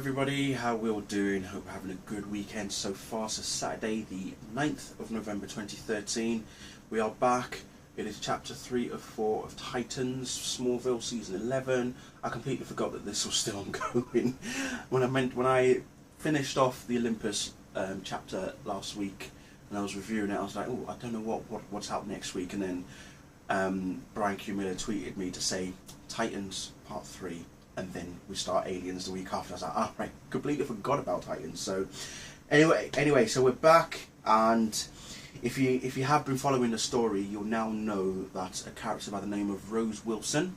everybody, how we all doing? Hope we're having a good weekend so far. So Saturday the 9th of November 2013, we are back. It is chapter 3 of 4 of Titans, Smallville season 11. I completely forgot that this was still ongoing. When I finished off the Olympus chapter last week and I was reviewing it, I was like, oh, I don't know what's out next week. And then Brian Q. Miller tweeted me to say Titans part 3. And then we start Aliens the week after. I was like, oh, right, completely forgot about Titans. So anyway, so we're back, and if you have been following the story, you'll now know that a character by the name of Rose Wilson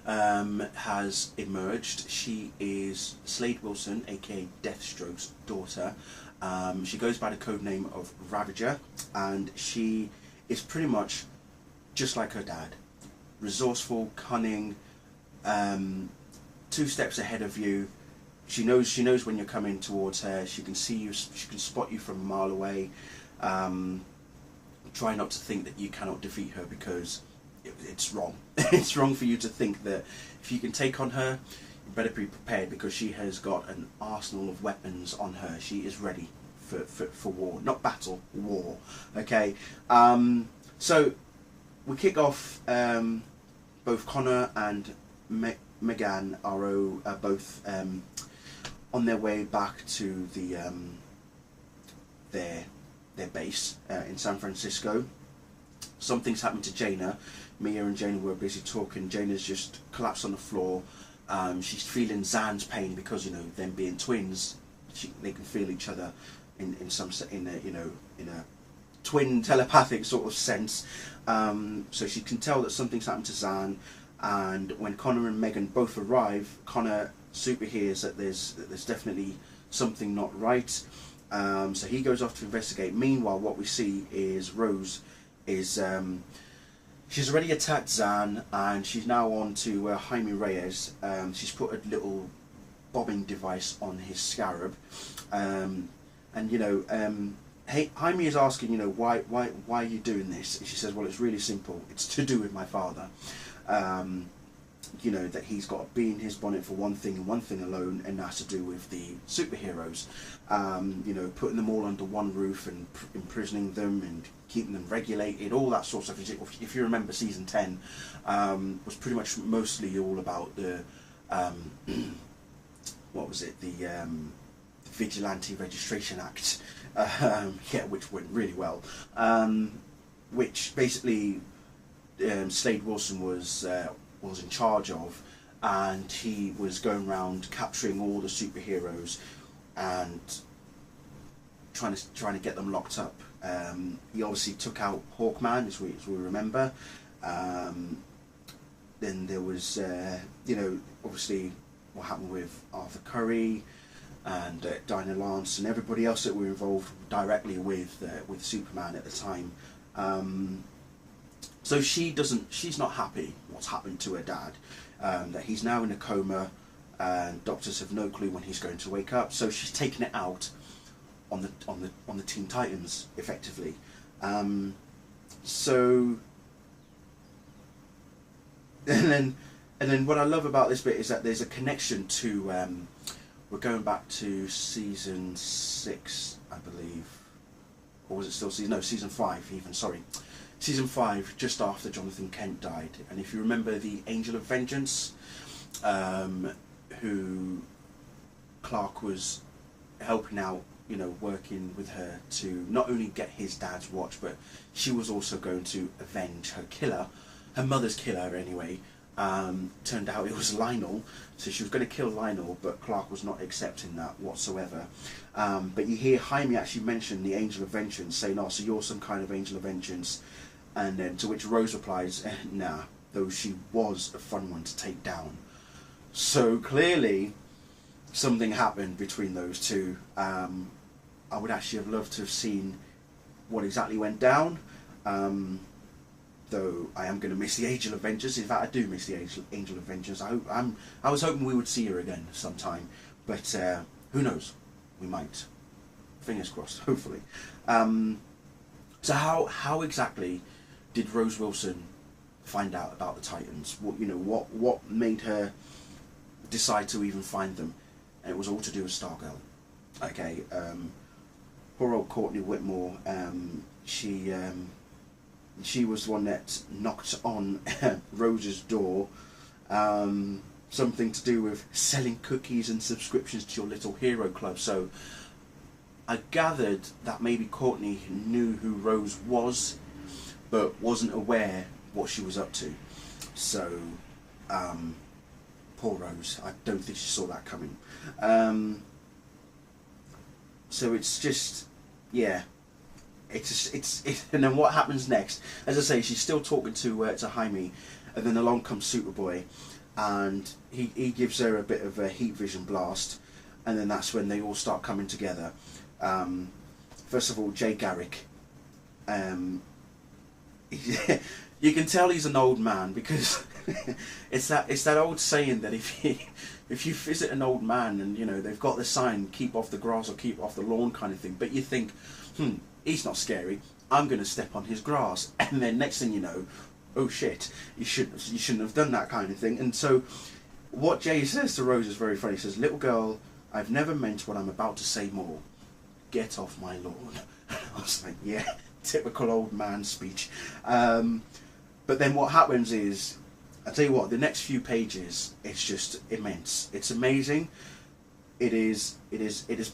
has emerged. She is Slade Wilson, aka Deathstroke's daughter. She goes by the code name of Ravager, and she is pretty much just like her dad, resourceful, cunning. 2 steps ahead of you. She knows when you're coming towards her. She can see you. She can spot you from a mile away. Try not to think that you cannot defeat her, because it's wrong. It's wrong for you to think that if you can take on her, you better be prepared, because she has got an arsenal of weapons on her. She is ready for war, not battle, war. Okay. So we kick off. Both Connor and Megan are both on their way back to the their base in San Francisco. Something's happened to Jaina. Mia and Jaina were busy talking. Jaina's just collapsed on the floor. She's feeling Zan's pain, because them being twins, they can feel each other in a twin telepathic sort of sense. So she can tell that something's happened to Zan. And when Connor and Megan both arrive, Connor super hears that there's definitely something not right. So he goes off to investigate. Meanwhile, what we see is Rose is she's already attacked Zan, and she's now on to Jaime Reyes. She's put a little bombing device on his scarab, and Jaime is asking, why are you doing this? And she says, well, it's really simple. It's to do with my father. That he's got to be in his bonnet for one thing and one thing alone, and that's to do with the superheroes. Putting them all under one roof and imprisoning them and keeping them regulated, all that sort of stuff. If you remember, season 10 was pretty much mostly all about the what was it? The Vigilante Registration Act, which went really well. Which basically Slade Wilson was in charge of, and he was going around capturing all the superheroes and trying to get them locked up. He obviously took out Hawkman, as we remember. Then there was obviously what happened with Arthur Curry and Dinah Lance and everybody else that were involved directly with Superman at the time. So she's not happy what's happened to her dad, that he's now in a coma, and doctors have no clue when he's going to wake up. So she's taken it out on the Teen Titans, effectively. So and then what I love about this bit is that there's a connection to we're going back to season 6, I believe, or was it still season 5 even? Sorry. Season 5, just after Jonathan Kent died. And if you remember the Angel of Vengeance, who Clark was helping out, working with her to not only get his dad's watch, but she was also going to avenge her killer, her mother's killer anyway. Turned out it was Lionel, so she was going to kill Lionel, but Clark was not accepting that whatsoever. But you hear Jaime actually mention the Angel of Vengeance, saying, oh, so you're some kind of Angel of Vengeance. And then to which Rose replies, nah, though she was a fun one to take down. So clearly something happened between those two. I would actually have loved to have seen what exactly went down, though I am going to miss the Angel of Vengeance. In fact, I do miss the Angel of Vengeance. I was hoping we would see her again sometime, but who knows? We might. Fingers crossed, hopefully. So how exactly did Rose Wilson find out about the Titans? What made her decide to even find them? and it was all to do with Stargirl. Okay, poor old Courtney Whitmore. She was the one that knocked on Rose's door. Something to do with selling cookies and subscriptions to your little hero club. So I gathered that maybe Courtney knew who Rose was, but wasn't aware what she was up to. So, poor Rose. I don't think she saw that coming. So it's just, yeah. And then what happens next? As I say, she's still talking to Jaime, and then along comes Superboy, and he gives her a bit of a heat vision blast, and then that's when they all start coming together. First of all, Jay Garrick. You can tell he's an old man, because it's that old saying that if you visit an old man and they've got the sign "keep off the grass" or "keep off the lawn" kind of thing, but you think, he's not scary, I'm going to step on his grass, and then next thing you know, oh shit, you shouldn't have done that kind of thing. And so what Jay says to Rose is very funny. He says, "Little girl, I've never meant what I'm about to say more. Get off my lawn." I was like, yeah, typical old man speech. But then what happens is, I tell you what, the next few pages, it's just immense. It's amazing. It is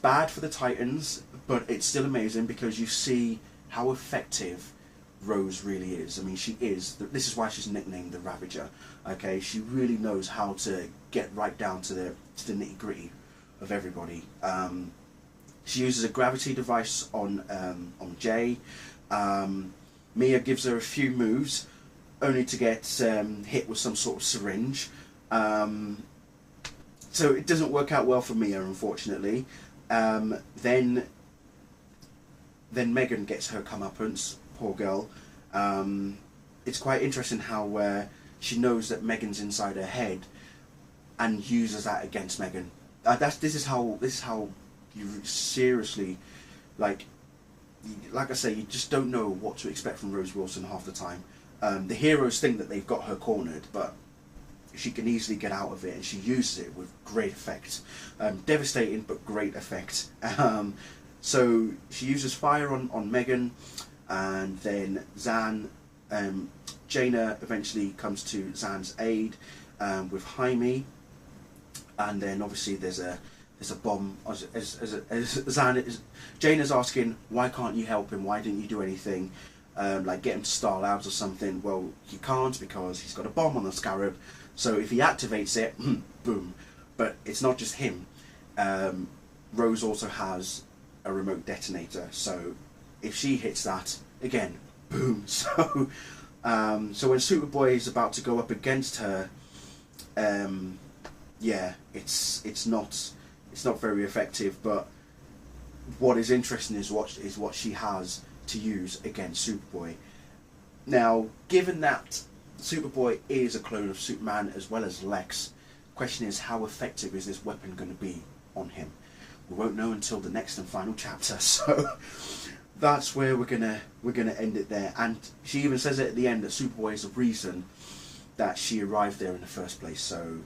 bad for the Titans, but it's still amazing because you see how effective Rose really is. I mean, she is. This is why she's nicknamed the Ravager. Okay, she really knows how to get right down to the nitty gritty of everybody. She uses a gravity device on Jay. Mia gives her a few moves, only to get hit with some sort of syringe. So it doesn't work out well for Mia, unfortunately. Then Megan gets her comeuppance, poor girl. It's quite interesting how she knows that Megan's inside her head and uses that against Megan. This is how you seriously, like I say, you just don't know what to expect from Rose Wilson half the time. The heroes think that they've got her cornered, but she can easily get out of it, and she uses it with great effect. Devastating, but great effect. So she uses fire on Megan, and then Jaina eventually comes to Zan's aid with Jaime, and then obviously there's a bomb. Jaina's asking, why can't you help him? Why didn't you do anything? Like get him to Star Labs or something. Well, he can't because he's got a bomb on the Scarab. So if he activates it, boom. But it's not just him. Rose also has a remote detonator. So if she hits that, again, boom. So when Superboy is about to go up against her, yeah, it's not very effective. But what is interesting is what she has to use against Superboy. Now, given that Superboy is a clone of Superman as well as Lex, the question is, how effective is this weapon going to be on him? We won't know until the next and final chapter. So that's where we're gonna end it there. And she even says it at the end that Superboy is the reason that she arrived there in the first place. So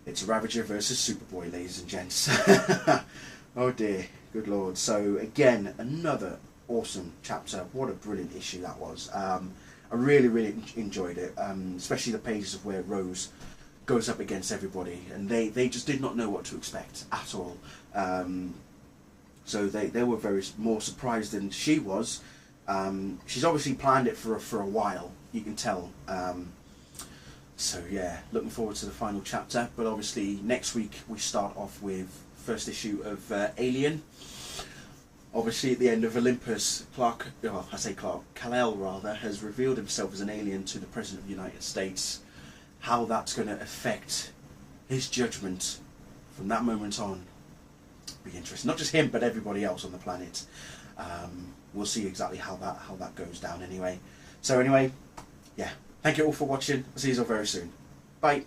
it's Ravager versus Superboy, ladies and gents. Oh dear, good lord. So again, another awesome chapter. What a brilliant issue that was. I really enjoyed it, especially the pages of where Rose goes up against everybody, and they just did not know what to expect at all. So they were more surprised than she was. She's obviously planned it for a while, you can tell. So yeah, looking forward to the final chapter. But obviously next week we start off with first issue of Alien. Obviously at the end of Olympus, Kal-El rather, has revealed himself as an alien to the President of the United States. How that's going to affect his judgment from that moment on will be interesting. Not just him, but everybody else on the planet. We'll see exactly how that goes down anyway. So anyway, yeah, thank you all for watching. I'll see you all very soon. Bye.